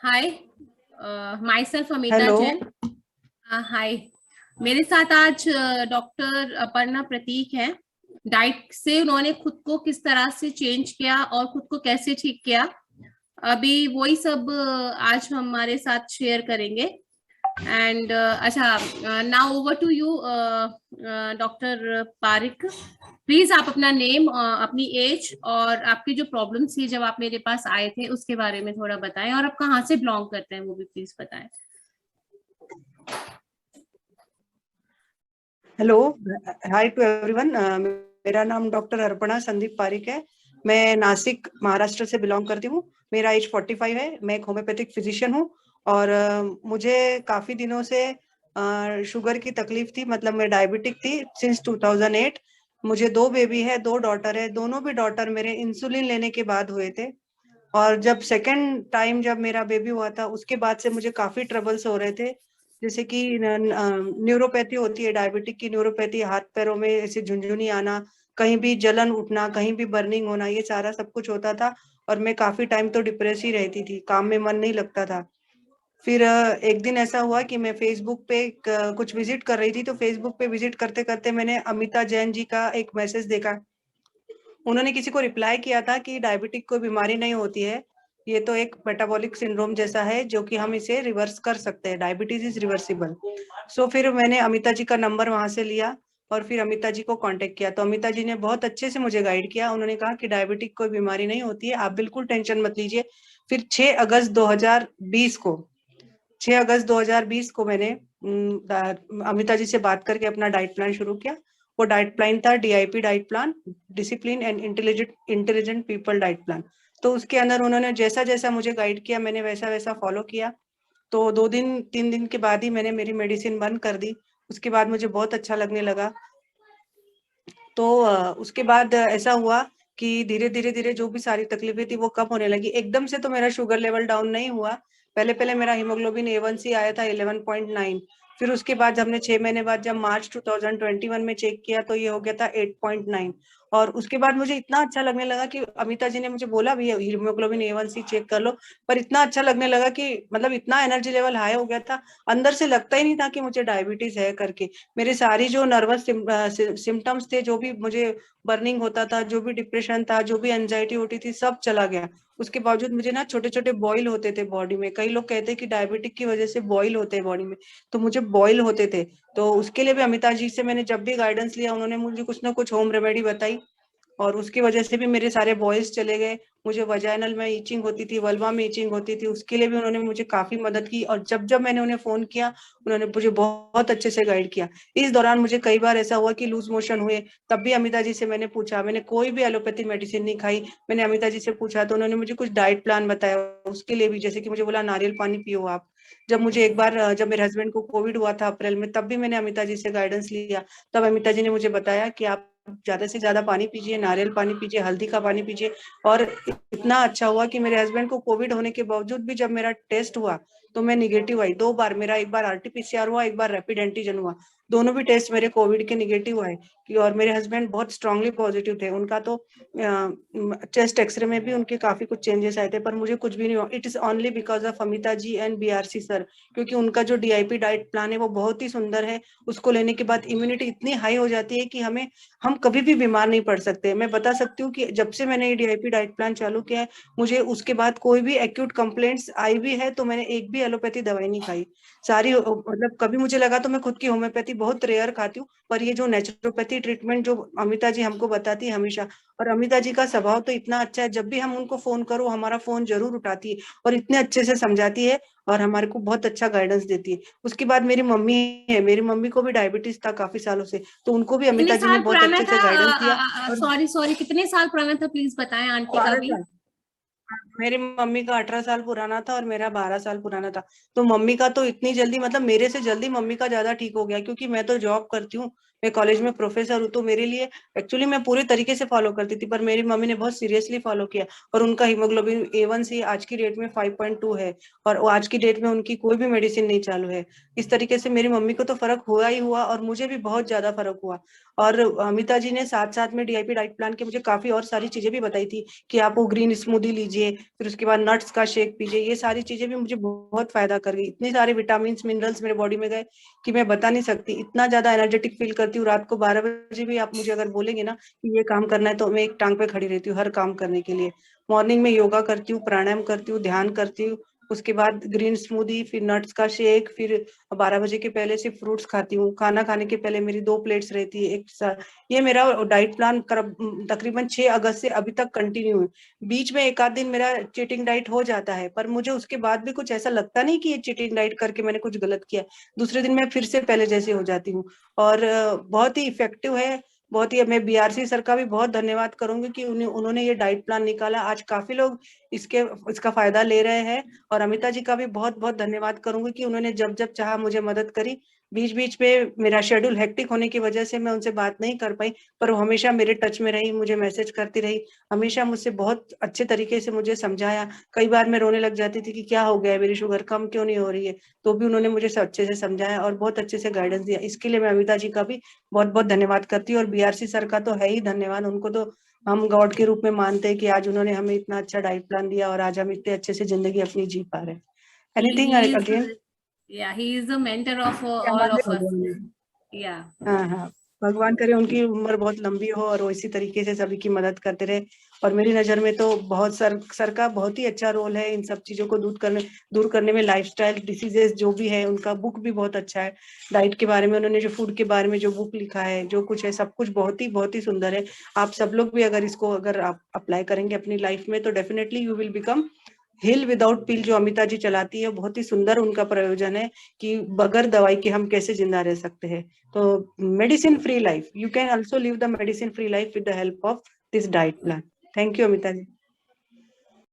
हाय, myself Amita hello. Jain. Hi, मेरे साथ आज डॉक्टर अपर्णा प्रतीक हैं। डाइट से उन्होंने खुद को किस तरह से चेंज किया और खुद को कैसे ठीक किया, अभी वही सब आज हमारे साथ शेयर करेंगे। एंड अच्छा, now over to you doctor Pareek. Please आप अपना नेम, अपनी एज और आपकी जो प्रॉब्लम थी जब आप मेरे पास आए थे उसके बारे में थोड़ा बताएं, और आप कहाँ से बिलोंग करते हैं वो भी प्लीज बताएं। हेलो। Hi to everyone. मेरा नाम डॉक्टर अर्पणा संदीप पारिक है। मैं नासिक महाराष्ट्र से बिलोंग करती हूँ। मेरा एज 45 है। मैं एक होम्योपैथिक फिजिशियन हूँ और मुझे काफी दिनों से शुगर की तकलीफ थी, मतलब मैं डायबिटिक थी सिंस 2008। मुझे 2 बेबी है, 2 डॉटर है। दोनों भी डॉटर मेरे इंसुलिन लेने के बाद हुए थे। और जब सेकेंड टाइम जब मेरा बेबी हुआ था उसके बाद से मुझे काफी ट्रबल्स हो रहे थे, जैसे कि न्यूरोपैथी होती है डायबिटिक की। न्यूरोपैथी, हाथ पैरों में ऐसे झुंझुनी आना, कहीं भी जलन उठना, कहीं भी बर्निंग होना, ये सारा सब कुछ होता था। और मैं काफी टाइम तो डिप्रेस ही रहती थी, काम में मन नहीं लगता था। फिर एक दिन ऐसा हुआ कि मैं फेसबुक पे कुछ विजिट कर रही थी, तो फेसबुक पे विजिट करते करते मैंने अमिता जैन जी का एक मैसेज देखा। उन्होंने किसी को रिप्लाई किया था कि डायबिटिक कोई बीमारी नहीं होती है, ये तो एक मेटाबॉलिक सिंड्रोम जैसा है जो कि हम इसे रिवर्स कर सकते हैं, डायबिटीज इज रिवर्सिबल। सो फिर मैंने अमिता जी का नंबर वहां से लिया और फिर अमिता जी को कांटेक्ट किया, तो अमिता जी ने बहुत अच्छे से मुझे गाइड किया। उन्होंने कहा कि डायबिटिक कोई बीमारी नहीं होती है, आप बिल्कुल टेंशन मत लीजिए। फिर 6 अगस्त 2020 को 6 अगस्त 2020 को मैंने अमिता जी से बात करके अपना डाइट प्लान शुरू किया। वो डाइट प्लान था DIP diet plan, discipline and intelligent intelligent people diet plan. तो उसके अंदर उन्होंने जैसा जैसा मुझे गाइड किया मैंने वैसा वैसा फॉलो किया। तो 2 दिन 3 दिन के बाद ही मैंने मेरी मेडिसिन बंद कर दी। उसके बाद मुझे बहुत अच्छा लगने लगा। तो उसके बाद ऐसा हुआ कि धीरे धीरे धीरे जो भी सारी तकलीफें थी वो कम होने लगी। एकदम से तो मेरा शुगर लेवल डाउन नहीं हुआ। पहले पहले मेरा हीमोग्लोबिन A1C आया था 11.9। फिर उसके बाद हमने 6 महीने बाद जब मार्च 2021 में चेक किया तो ये हो गया था 8.9। और उसके बाद मुझे इतना अच्छा लगने लगा कि अमिता जी ने मुझे बोला भी हीमोग्लोबिन A1C चेक कर लो, पर इतना अच्छा लगने लगा कि मतलब इतना एनर्जी लेवल हाई हो गया था, अंदर से लगता ही नहीं था कि मुझे डायबिटीज है करके। मेरे सारी जो नर्वस सिम्टम्स थे, जो भी मुझे बर्निंग होता था, जो भी डिप्रेशन था, जो भी एंजाइटी होती थी, सब चला गया। उसके बावजूद मुझे ना छोटे छोटे बॉयल होते थे बॉडी में। कई लोग कहते हैं कि डायबिटिक की वजह से बॉयल होते हैं बॉडी में, तो मुझे बॉयल होते थे। तो उसके लिए भी अमिता जी से मैंने जब भी गाइडेंस लिया उन्होंने मुझे कुछ ना कुछ होम रेमेडी बताई, और उसकी वजह से भी मेरे सारे बॉयज चले गए। मुझे वजाइनल में ईचिंग होती थी, वल्वा में ईचिंग होती थी, उसके लिए भी उन्होंने मुझे काफी मदद की। और जब जब मैंने उन्हें फोन किया उन्होंने मुझे बहुत अच्छे से गाइड किया। इस दौरान मुझे कई बार ऐसा हुआ कि लूज मोशन हुए, तब भी अमिता जी से मैंने पूछा। मैंने कोई भी एलोपैथी मेडिसिन नहीं खाई, मैंने अमिता जी से पूछा तो उन्होंने मुझे कुछ डाइट प्लान बताया उसके लिए भी। जैसे कि मुझे बोला नारियल पानी पियो आप। जब मुझे एक बार जब मेरे हस्बैंड को कोविड हुआ था अप्रैल में, तब भी मैंने अमिता जी से गाइडेंस लिया। तब अमिता जी ने मुझे बताया कि आप ज्यादा से ज्यादा पानी पीजिए, नारियल पानी पीजिए, हल्दी का पानी पीजिए। और इतना अच्छा हुआ कि मेरे हस्बैंड को कोविड होने के बावजूद भी जब मेरा टेस्ट हुआ तो मैं निगेटिव आई 2 बार। मेरा एक बार RT-PCR हुआ, एक बार रैपिड एंटीजन हुआ। दोनों भी टेस्ट मेरे कोविड के निगेटिव आए कि। और मेरे हस्बैंड बहुत स्ट्रांगली पॉजिटिव थे, उनका तो चेस्ट एक्सरे में भी उनके काफी कुछ चेंजेस आए थे, पर मुझे कुछ भी नहीं हुआ। It is only because of Amita ji and BRC sir, क्योंकि उनका जो DIP डाइट प्लान है वो बहुत ही सुंदर है। उसको लेने के बाद इम्यूनिटी इतनी हाई हो जाती है कि हम कभी भी बीमार नहीं पड़ सकते। मैं बता सकती हूँ कि जब से मैंने ये DIP डाइट प्लान चालू किया है मुझे उसके बाद कोई भी एक्यूट कंप्लेंट्स आई भी है तो मैंने एक भी एलोपैथी दवाई नहीं खाई। सारी मतलब कभी मुझे लगा तो मैं खुद की होम्योपैथी बहुत रेयर खाती हूँ, पर ये जो नेचुरोपैथी ट्रीटमेंट जो अमिता जी हमको बताती है हमेशा। और अमिता जी का स्वभाव तो इतना अच्छा है, जब भी हम उनको फोन करो हमारा फोन जरूर उठाती है और इतने अच्छे से समझाती है और हमारे को बहुत अच्छा गाइडेंस देती है। उसके बाद मेरी मम्मी है, मेरी मम्मी को भी डायबिटीज था काफी सालों से, तो उनको भी कितने अमिता जी ने साल बहुत पुराना अच्छे था? से गाइडेंस दिया। और सॉरी सॉरी, कितने साल पुराना था प्लीज बताएं, आंटी का 12 भी। साल मेरी मम्मी का 18 साल पुराना था और मेरा 12 साल पुराना था। तो मम्मी का तो इतनी जल्दी, मतलब मेरे से जल्दी मम्मी का ज्यादा ठीक हो गया, क्योंकि मैं तो जॉब करती हूँ। मैं कॉलेज में प्रोफेसर हूँ, तो मेरे लिए एक्चुअली मैं पूरे तरीके से फॉलो करती थी, पर मेरी मम्मी ने बहुत सीरियसली फॉलो किया और उनका हीमोग्लोबिन A1C आज की डेट में 5.2 है और वो आज की डेट में उनकी कोई भी मेडिसिन नहीं चालू है। इस तरीके से मेरी मम्मी को तो फर्क हुआ ही हुआ और मुझे भी बहुत ज्यादा फर्क हुआ। और अमिता जी ने साथ साथ में DIP डाइट प्लान के मुझे काफी और सारी चीजें भी बताई थी कि आप वो ग्रीन स्मूदी लीजिए, फिर उसके बाद नट्स का शेक पीजिए। ये सारी चीजें भी मुझे बहुत फायदा कर गई। इतने सारे विटामिन मिनरल्स मेरे बॉडी में गए कि मैं बता नहीं सकती। इतना ज्यादा एनर्जेटिक फील करती हूँ। रात को 12 बजे भी आप मुझे अगर बोलेंगे ना कि ये काम करना है, तो मैं एक टांग पे खड़ी रहती हूँ हर काम करने के लिए। मॉर्निंग में योगा करती हूँ, प्राणायाम करती हूँ, ध्यान करती हूँ, उसके बाद ग्रीन स्मूदी, फिर नट्स का शेक, फिर 12 बजे के पहले सिर्फ फ्रूट्स खाती हूँ। खाना खाने के पहले मेरी 2 प्लेट्स रहती है एक साथ। ये मेरा डाइट प्लान तकरीबन 6 अगस्त से अभी तक कंटिन्यू है। बीच में एक आध दिन मेरा चीटिंग डाइट हो जाता है, पर मुझे उसके बाद भी कुछ ऐसा लगता नहीं कि ये चीटिंग डाइट करके मैंने कुछ गलत किया। दूसरे दिन मैं फिर से पहले जैसे हो जाती हूँ और बहुत ही इफेक्टिव है। बहुत ही, मैं BRC सर का भी बहुत धन्यवाद करूंगी कि उन्होंने ये डाइट प्लान निकाला। आज काफी लोग इसका फायदा ले रहे हैं। और अमिता जी का भी बहुत बहुत धन्यवाद करूंगी कि उन्होंने जब जब चाहा मुझे मदद करी। बीच बीच में मेरा शेड्यूल हेक्टिक होने की वजह से मैं उनसे बात नहीं कर पाई, पर वो हमेशा मेरे टच में रही, मुझे मैसेज करती रही, हमेशा मुझसे बहुत अच्छे तरीके से मुझे समझाया। कई बार मैं रोने लग जाती थी कि क्या हो गया है, मेरी शुगर कम क्यों नहीं हो रही है, तो भी उन्होंने मुझे अच्छे से समझाया और बहुत अच्छे से गाइडेंस दिया। इसके लिए मैं अमिता जी का भी बहुत बहुत धन्यवाद करती हूँ। और BRC सर का तो है ही धन्यवाद। उनको तो हम गॉड के रूप में मानते हैं कि आज उन्होंने हमें इतना अच्छा डाइट प्लान दिया और आज हम इतने अच्छे से जिंदगी अपनी जी पा रहे हैं। Anything he is again? yeah, he is the mentor of all हमारे of us. भगवान है। Yeah. हाँ हाँ, भगवान करे उनकी उम्र बहुत लंबी हो और वो इसी तरीके से सभी की मदद करते रहे। और मेरी नजर में तो बहुत सर का बहुत ही अच्छा रोल है इन सब चीजों को दूर करने में। लाइफस्टाइल डिसीजेस जो भी है, उनका बुक भी बहुत अच्छा है। डाइट के बारे में उन्होंने जो फूड के बारे में जो बुक लिखा है, जो कुछ है, सब कुछ बहुत ही सुंदर है। आप सब लोग भी अगर इसको अगर आप अप्लाई करेंगे अपनी लाइफ में, तो definitely you will become heal without pill. जो अमिता जी चलाती है, बहुत ही सुंदर उनका प्रयोजन है कि बगैर दवाई के हम कैसे जिंदा रह सकते हैं। तो medicine free life, you can also live the medicine free life with the help of this diet plan. Thank you Amita ji.